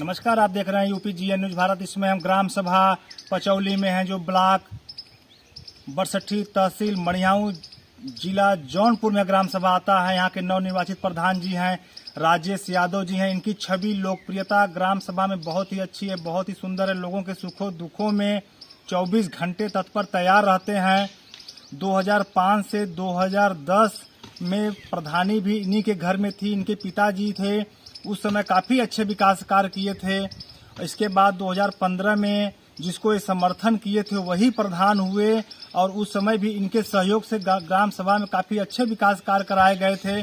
नमस्कार, आप देख रहे हैं यूपी जीएन न्यूज भारत। इसमें हम ग्राम सभा पचौली में हैं, जो ब्लॉक बरसठी तहसील मड़ियाऊ जिला जौनपुर में ग्राम सभा आता है। यहाँ के नवनिर्वाचित प्रधान जी हैं राजेश यादव जी हैं। इनकी छवि लोकप्रियता ग्राम सभा में बहुत ही अच्छी है, बहुत ही सुंदर है। लोगों के सुखों दुखों में 24 घंटे तत्पर तैयार रहते हैं। 2005 से 2010 में प्रधानी भी इन्हीं के घर में थी, इनके पिताजी थे। उस समय काफ़ी अच्छे विकास कार्य किए थे। इसके बाद 2015 में जिसको ये समर्थन किए थे वही प्रधान हुए, और उस समय भी इनके सहयोग से ग्राम सभा में काफ़ी अच्छे विकास कार्य कराए गए थे।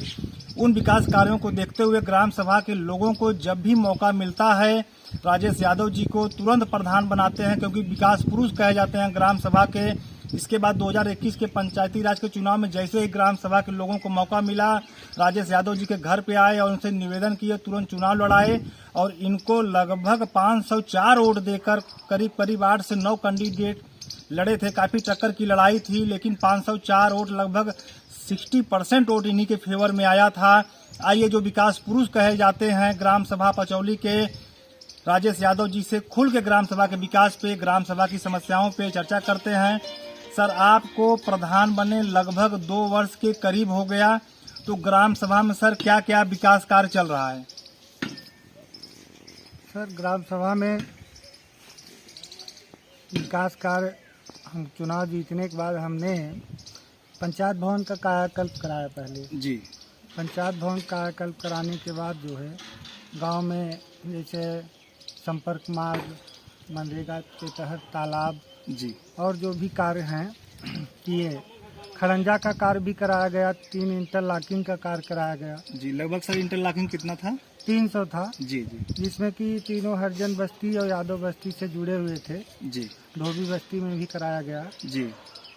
उन विकास कार्यों को देखते हुए ग्राम सभा के लोगों को जब भी मौका मिलता है राजेश यादव जी को तुरंत प्रधान बनाते हैं, क्योंकि विकास पुरुष कहे जाते हैं ग्राम सभा के। इसके बाद 2021 के पंचायती राज के चुनाव में जैसे ही ग्राम सभा के लोगों को मौका मिला, राजेश यादव जी के घर पे आए और उनसे निवेदन किए, तुरंत चुनाव लड़ाए और इनको लगभग 504 वोट देकर करीब 8 से 9 कैंडिडेट लड़े थे। काफ़ी टक्कर की लड़ाई थी, लेकिन 504 वोट लगभग 60% वोट इन्हीं के फेवर में आया था। आइए, जो विकास पुरुष कहे जाते हैं ग्राम सभा पचौली के राजेश यादव जी से खुल के ग्राम सभा के विकास पे, ग्राम सभा की समस्याओं पे चर्चा करते हैं। सर, आपको प्रधान बने लगभग 2 वर्ष के करीब हो गया, तो ग्राम सभा में सर क्या क्या विकास कार्य चल रहा है? सर, ग्राम सभा में विकास कार्य हम चुनाव जीतने के बाद हमने पंचायत भवन का कायाकल्प कराया। पहले जी, पंचायत भवन कायाकल्प कराने के बाद जो है गांव में जैसे संपर्क मार्ग, मनरेगा के तहत तालाब जी, और जो भी कार्य हैं किए। खड़ंजा का कार्य भी कराया गया, 3 इंटरलॉकिंग का कार्य कराया गया। जी। लगभग सर इंटरलॉकिंग कितना था? 300 था। जी जी जिसमें कि तीनों हरिजन बस्ती और यादव बस्ती से जुड़े हुए थे। जी धोबी बस्ती में भी कराया गया। जी।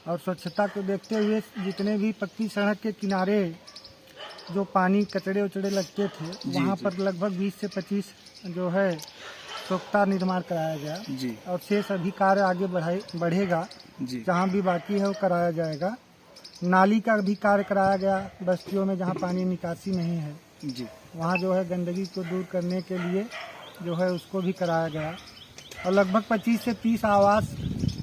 और स्वच्छता को देखते हुए जितने भी पक्की सड़क के किनारे जो पानी कचड़े उचड़े लगते थे, वहाँ पर लगभग 20 से 25 जो है स्वच्छता निर्माण कराया गया। जी। और शेष अभी कार्य आगे बढ़ेगा, जी। जहाँ भी बाकी है वो कराया जाएगा। नाली का भी कार्य कराया गया बस्तियों में जहाँ पानी निकासी नहीं है, जी। वहाँ जो है गंदगी को दूर करने के लिए जो है उसको भी कराया गया। और लगभग 25 से 30 आवास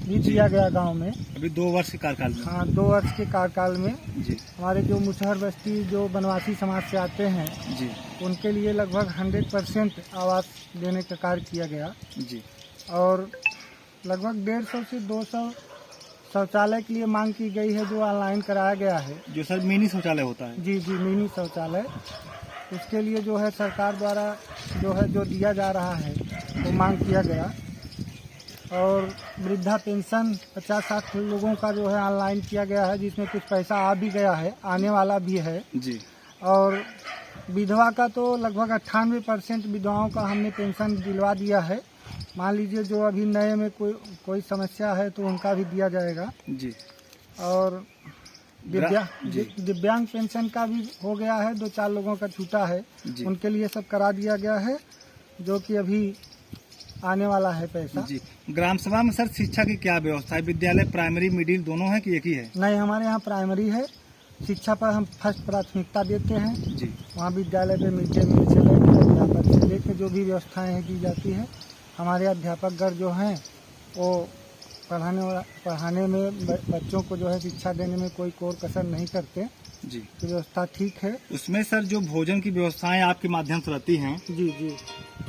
भी दिया गया गांव में। अभी 2 वर्ष के कार्यकाल में? हाँ, 2 वर्ष के कार्यकाल में। जी। हमारे जो मुसहर बस्ती जो बनवासी समाज से आते हैं, जी। उनके लिए लगभग 100% आवास देने का कार्य किया गया। जी। और लगभग 150 से 200 शौचालय के लिए मांग की गई है, जो ऑनलाइन कराया गया है। जो सर मिनी शौचालय होता है? जी जी, मिनी शौचालय। उसके लिए जो है सरकार द्वारा जो दिया जा रहा है वो मांग किया गया। और वृद्धा पेंशन 50-60 लोगों का जो है ऑनलाइन किया गया है, जिसमें कुछ पैसा आ भी गया है, आने वाला भी है। जी। और विधवा का तो लगभग 98% विधवाओं का हमने पेंशन दिलवा दिया है। मान लीजिए जो अभी नए में कोई समस्या है तो उनका भी दिया जाएगा। जी। और दिव्यांग पेंशन का भी हो गया है, 2-4 लोगों का छूटा है, उनके लिए सब करा दिया गया है, जो कि अभी आने वाला है पैसा। जी। ग्राम सभा में सर शिक्षा की क्या व्यवस्था है? विद्यालय प्राइमरी मिडिल दोनों है कि एक ही है? नहीं, हमारे यहाँ प्राइमरी है। शिक्षा पर हम फर्स्ट प्राथमिकता देते हैं। जी। वहाँ विद्यालय पे मिड डे मील से लेकर अध्यापक से लेकर जो भी व्यवस्थाएं की जाती हैं, हमारे अध्यापकगण जो हैं वो पढ़ाने में बच्चों को जो है शिक्षा देने में कोई कोर कसर नहीं करते। जी। तो व्यवस्था ठीक है। उसमें सर जो भोजन की व्यवस्थाएं आपके माध्यम से रहती हैं? जी जी।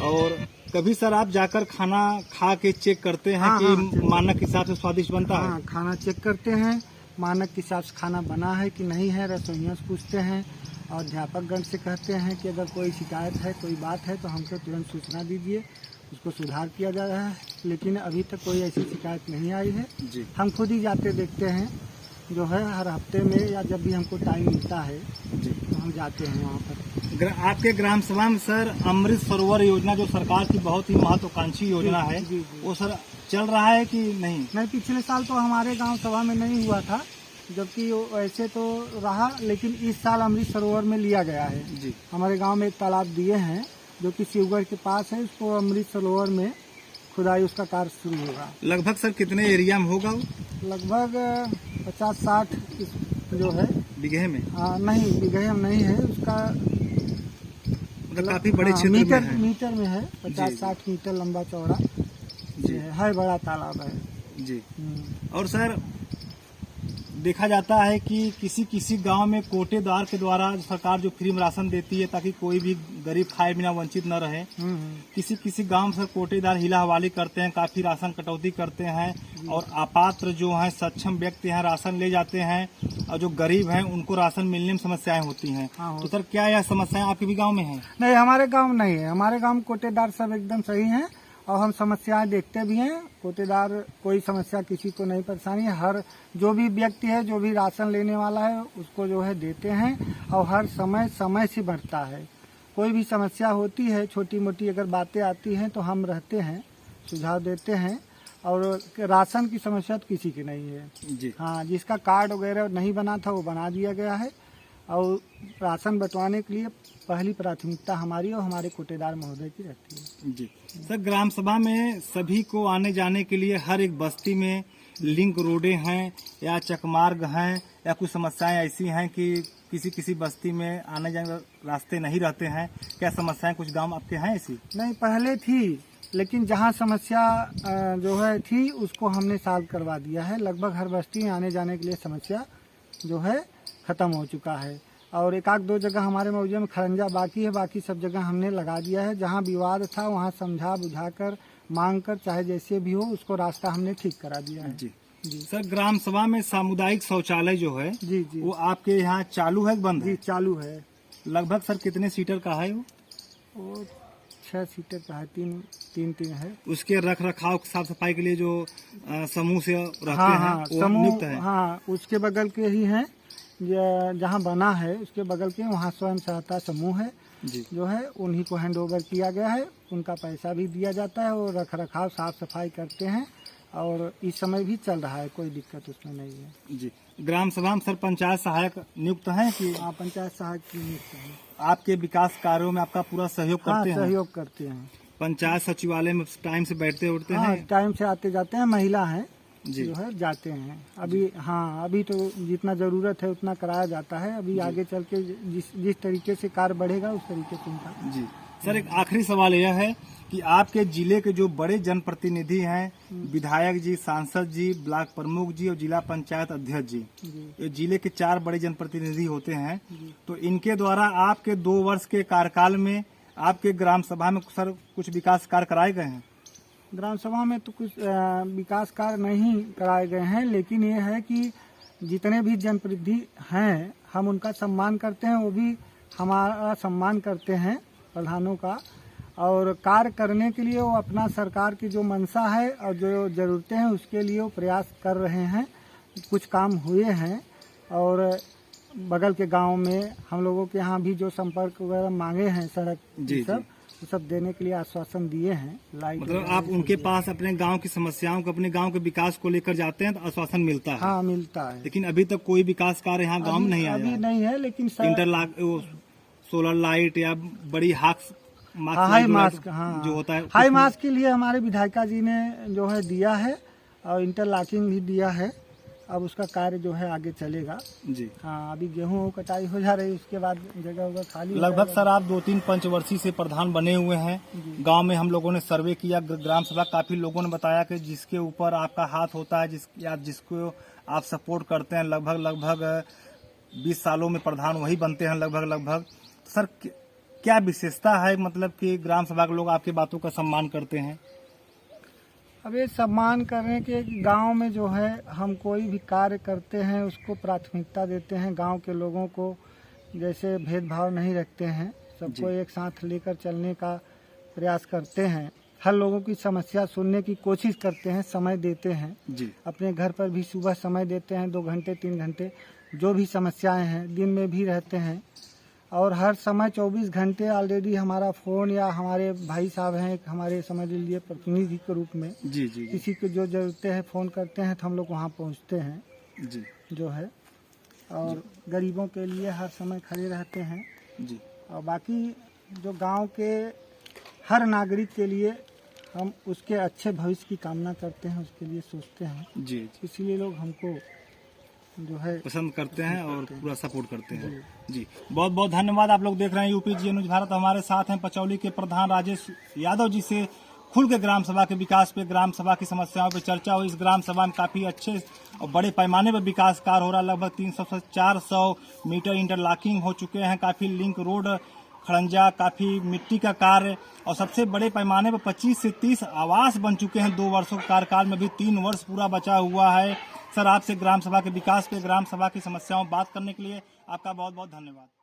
और कभी सर आप जाकर खाना खा के चेक करते हैं कि मानक के हिसाब से स्वादिष्ट बनता है? हाँ, खाना चेक करते हैं, मानक के हिसाब से खाना बना है कि नहीं है। रसोइयों से पूछते हैं और अध्यापकगण से कहते हैं कि अगर कोई शिकायत है, कोई बात है तो हमको तुरंत सूचना दीजिए, उसको सुधार किया जा रहा है। लेकिन अभी तक कोई ऐसी शिकायत नहीं आई है। जी। हम खुद ही जाते देखते हैं, जो है हर हफ्ते में या जब भी हमको टाइम मिलता है जी, तो हम जाते हैं वहाँ पर। आपके ग्राम सभा में सर अमृत सरोवर योजना जो सरकार की बहुत ही महत्वाकांक्षी योजना है, वो सर चल रहा है कि नहीं? नहीं, पिछले साल तो हमारे गांव सभा में नहीं हुआ था, जबकि ऐसे तो रहा, लेकिन इस साल अमृत सरोवर में लिया गया है। जी। हमारे गांव में एक तालाब दिए हैं जो कि शिवगढ़ के पास है, उसको अमृत सरोवर में खुदाई उसका कार्य शुरू होगा। लगभग सर कितने एरिया में होगा? लगभग 50-60 जो है बीघे में? नहीं, बीघे में नहीं है उसका। मतलब काफी बड़े हाँ, क्षेत्र में मीटर है। मीटर में है, जी। 50-60 मीटर लंबा चौड़ा जी है, बड़ा तालाब है। जी। और सर देखा जाता है कि किसी किसी गांव में कोटेदार के द्वारा सरकार जो फ्री में राशन देती है ताकि कोई भी गरीब खाए बिना वंचित न रहे। किसी किसी गांव से कोटेदार हिला हवाली करते हैं, काफी राशन कटौती करते हैं और अपात्र जो हैं सक्षम व्यक्ति हैं राशन ले जाते हैं और जो गरीब हैं उनको राशन मिलने में समस्याएं होती हैं। हाँ, तो सर क्या यह समस्याएं आपके भी गांव में हैं? नहीं, हमारे गांव में नहीं है। हमारे गांव में कोटेदार सब एकदम सही हैं और हम समस्याएं देखते भी हैं। कोटेदार कोई समस्या किसी को नहीं परेशानी है। हर जो भी व्यक्ति है, जो भी राशन लेने वाला है उसको जो है देते हैं और हर समय समय से बढ़ता है। कोई भी समस्या होती है, छोटी मोटी अगर बातें आती हैं तो हम रहते हैं, सुझाव देते हैं। और राशन की समस्या तो किसी की नहीं है जी। हाँ, जिसका कार्ड वगैरह नहीं बना था वो बना दिया गया है और राशन बंटवाने के लिए पहली प्राथमिकता हमारी और हमारे कोटेदार महोदय की रहती है। जी सर, ग्राम सभा में सभी को आने जाने के लिए हर एक बस्ती में लिंक रोडें हैं या चकमार्ग हैं या कुछ समस्याएं ऐसी हैं कि किसी किसी बस्ती में आने जाने का रास्ते नहीं रहते हैं। क्या समस्याएं कुछ गांव आपके हैं ऐसी? नहीं, पहले थी, लेकिन जहाँ समस्या जो है थी उसको हमने सॉल्व करवा दिया है। लगभग हर बस्ती में आने जाने के लिए समस्या जो है खत्म हो चुका है और एक आध दो जगह हमारे मौजे में खरंजा बाकी है, बाकी सब जगह हमने लगा दिया है। जहाँ विवाद था वहाँ समझा बुझाकर मांग कर चाहे जैसे भी हो उसको रास्ता हमने ठीक करा दिया है। जी जी। सर, ग्राम सभा में सामुदायिक शौचालय जो है जी जी वो आपके यहाँ चालू है कि बंद जी है? चालू है। लगभग सर कितने सीटर का है वो 6 सीटर का है, तीन है। उसके रख रखाव साफ सफाई के लिए जो समूह से रहते हाँ हैं हाँ, वो नियुक्त है? हाँ, उसके बगल के ही हैं, जहाँ बना है उसके बगल के वहाँ स्वयं सहायता समूह है जी। जो है, उन्हीं को हैंड ओवर किया गया है। उनका पैसा भी दिया जाता है और रख रखाव साफ सफाई करते हैं और इस समय भी चल रहा है, कोई दिक्कत उसमें नहीं है। जी। ग्राम सभा में सर पंचायत सहायक नियुक्त हैं कि हाँ, पंचायत सहायक की नियुक्त है। आपके विकास कार्यों में आपका पूरा सहयोग हाँ, करते हैं? सहयोग करते हैं। पंचायत सचिवालय में टाइम से बैठते उठते हाँ, हैं? टाइम से आते जाते हैं, महिला हैं जी। जो है जाते हैं। अभी हाँ, अभी तो जितना जरूरत है उतना कराया जाता है। अभी आगे चल के जिस तरीके से कार्य बढ़ेगा उस तरीके से उनका। जी। सर, एक आखिरी सवाल यह है कि आपके जिले के जो बड़े जनप्रतिनिधि हैं, विधायक जी, सांसद जी, ब्लॉक प्रमुख जी और जिला पंचायत अध्यक्ष जी, ये जिले के 4 बड़े जनप्रतिनिधि होते हैं। तो इनके द्वारा आपके 2 वर्ष के कार्यकाल में आपके ग्राम सभा में सर कुछ विकास कार्य कराए गए हैं? ग्राम सभा में तो कुछ विकास कार्य नहीं कराए गए हैं, लेकिन ये है कि जितने भी जनप्रतिनिधि हैं हम उनका सम्मान करते हैं, वो भी हमारा सम्मान करते हैं प्रधानों का। और कार्य करने के लिए वो अपना सरकार की जो मंशा है और जो ज़रूरतें हैं उसके लिए वो प्रयास कर रहे हैं। कुछ काम हुए हैं और बगल के गांव में हम लोगों के यहाँ भी जो संपर्क वगैरह मांगे हैं, सड़क जी, सब वो सब देने के लिए आश्वासन दिए हैं। लाइट मतलब आप उनके पास अपने गांव की समस्याओं को, अपने गांव के विकास को लेकर जाते हैं तो आश्वासन मिलता है? हाँ, मिलता है। लेकिन अभी तक कोई विकास कार्य यहाँ गांव में नहीं आया अभी है? नहीं है, लेकिन इंटरलॉक, सोलर लाइट या बड़ी हाई मास्क, हाँ, जो होता है हाई मास्क के लिए हमारे विधायिका जी ने जो है दिया है और इंटरलॉकिंग भी दिया है। अब उसका कार्य जो है आगे चलेगा। जी। हाँ, अभी गेहूं कटाई हो जा रही है, उसके बाद जगह वगह खाली हो लगभग जाएगा। सर आप 2-3 पंचवर्षीय से प्रधान बने हुए हैं। गांव में हम लोगों ने सर्वे किया, ग्राम सभा काफी लोगों ने बताया कि जिसके ऊपर आपका हाथ होता है, जिसको आप सपोर्ट करते हैं, लगभग 20 सालों में प्रधान वही बनते हैं लगभग। सर क्या विशेषता है, मतलब कि ग्राम सभा के लोग आपकी बातों का सम्मान करते हैं? अब ये सम्मान करने के गांव में जो है हम कोई भी कार्य करते हैं उसको प्राथमिकता देते हैं। गांव के लोगों को जैसे भेदभाव नहीं रखते हैं, सबको एक साथ लेकर चलने का प्रयास करते हैं। हर लोगों की समस्या सुनने की कोशिश करते हैं, समय देते हैं जी। अपने घर पर भी सुबह समय देते हैं, 2 घंटे 3 घंटे जो भी समस्याएं हैं दिन में भी रहते हैं। और हर समय 24 घंटे ऑलरेडी हमारा फ़ोन या हमारे भाई साहब हैं हमारे समझ लीजिए प्रतिनिधि के रूप में, जी जी। किसी को जो ज़रूरतें हैं फ़ोन करते हैं तो हम लोग वहाँ पहुँचते हैं जी जो है, और गरीबों के लिए हर समय खड़े रहते हैं। जी। और बाकी जो गांव के हर नागरिक के लिए हम उसके अच्छे भविष्य की कामना करते हैं, उसके लिए सोचते हैं, जी। इसीलिए लोग हमको जो है पसंद करते हैं और पूरा सपोर्ट करते हैं। जी, बहुत बहुत धन्यवाद। आप लोग देख रहे हैं यूपी जी न्यूज भारत। हमारे साथ हैं पचौली के प्रधान राजेश यादव जी से खुल के ग्राम सभा के विकास पे, ग्राम सभा की समस्याओं पे चर्चा हुई। इस ग्राम सभा में काफी अच्छे और बड़े पैमाने पर विकास कार्य हो रहा है। लगभग 300 से 400 मीटर इंटरलॉकिंग हो चुके हैं, काफी लिंक रोड खड़ंजा, काफी मिट्टी का कार्य, और सबसे बड़े पैमाने पर 25 से 30 आवास बन चुके हैं। 2 वर्षों के कार्यकाल में भी 3 वर्ष पूरा बचा हुआ है। सर, आपसे ग्राम सभा के विकास पे, ग्राम सभा की समस्याओं बात करने के लिए आपका बहुत बहुत धन्यवाद।